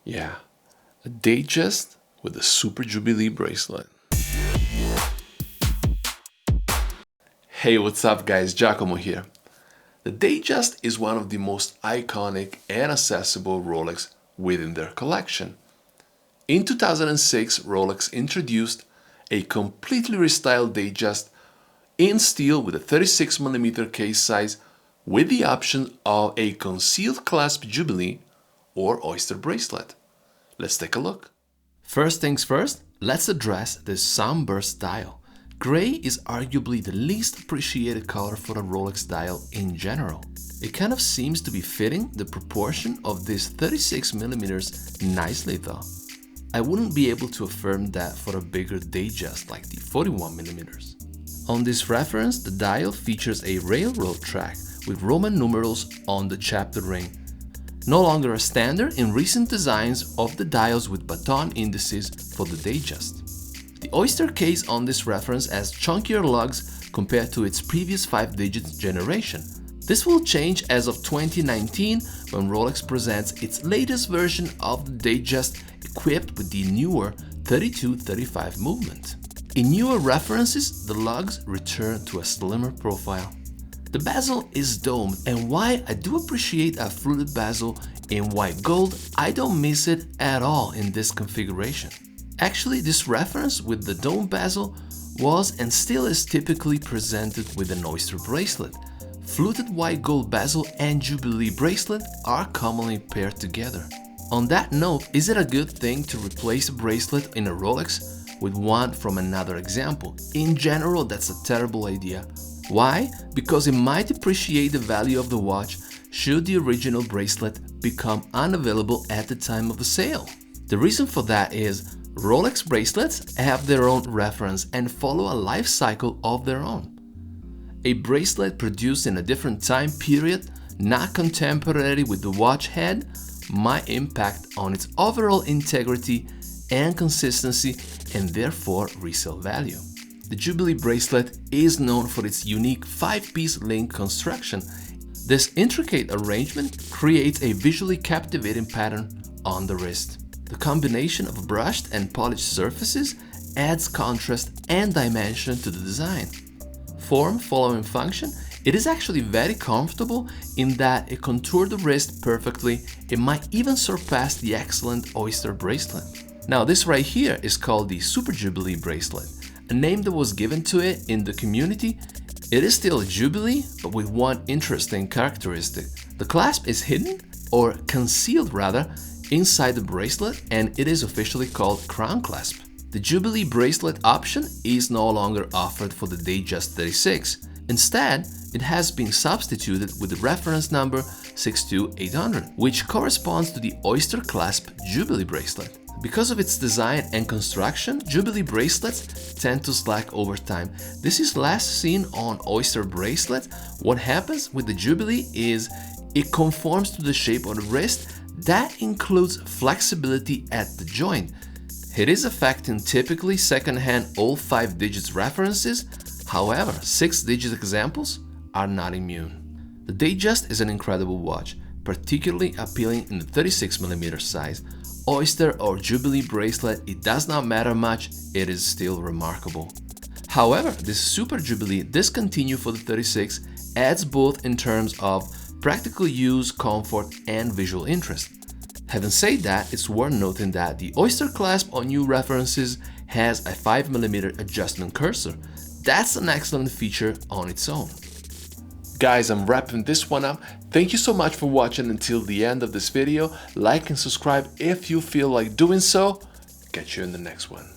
Yeah, a Datejust with a Superjubilee bracelet. Hey, what's up guys, Giacomo here. The Datejust is one of the most iconic and accessible Rolex within their collection. In 2006, Rolex introduced a completely restyled Datejust in steel with a 36mm case size with the option of a concealed clasp Jubilee or oyster bracelet. Let's take a look. First things first, let's address the sunburst dial. Gray is arguably the least appreciated color for a Rolex dial in general. It kind of seems to be fitting the proportion of this 36mm nicely though. I wouldn't be able to affirm that for a bigger Datejust like the 41mm. On this reference, the dial features a railroad track with Roman numerals on the chapter ring. No longer a standard in recent designs of the dials with baton indices for the Datejust. The oyster case on this reference has chunkier lugs compared to its previous 5-digit generation. This will change as of 2019 when Rolex presents its latest version of the Datejust equipped with the newer 32-35 movement. In newer references, the lugs return to a slimmer profile. The bezel is domed, and while I do appreciate a fluted bezel in white gold, I don't miss it at all in this configuration. Actually, this reference with the dome bezel was and still is typically presented with an oyster bracelet. Fluted white gold bezel and Jubilee bracelet are commonly paired together. On that note, is it a good thing to replace a bracelet in a Rolex with one from another example? In general, that's a terrible idea. Why? Because it might depreciate the value of the watch should the original bracelet become unavailable at the time of the sale. The reason for that is Rolex bracelets have their own reference and follow a life cycle of their own. A bracelet produced in a different time period, not contemporary with the watch head, might impact on its overall integrity and consistency and therefore resale value. The Jubilee bracelet is known for its unique 5-piece link construction. This intricate arrangement creates a visually captivating pattern on the wrist. The combination of brushed and polished surfaces adds contrast and dimension to the design. Form following function, it is actually very comfortable in that it contoured the wrist perfectly. It might even surpass the excellent oyster bracelet. Now this right here is called the Superjubilee bracelet, a name that was given to it in the community. It is still a Jubilee, but with one interesting characteristic. The clasp is hidden, or concealed rather, inside the bracelet, and it is officially called crown clasp. The Jubilee bracelet option is no longer offered for the Datejust 36. Instead, it has been substituted with the reference number 62800, which corresponds to the oyster clasp Jubilee bracelet. Because of its design and construction, Jubilee bracelets tend to slack over time. This is last seen on oyster bracelets. What happens with the Jubilee is it conforms to the shape of the wrist. That includes flexibility at the joint. It is affecting typically second-hand all 5 digits references. However, 6-digit examples are not immune. The Datejust is an incredible watch, particularly appealing in the 36mm size. Oyster or Jubilee bracelet, it does not matter much, it is still remarkable. However, this Super Jubilee discontinued for the 36 adds both in terms of practical use, comfort, and visual interest. Having said that, it's worth noting that the oyster clasp on new references has a 5mm adjustment cursor. That's an excellent feature on its own. Guys, I'm wrapping this one up. Thank you so much for watching until the end of this video. Like and subscribe if you feel like doing so. Catch you in the next one.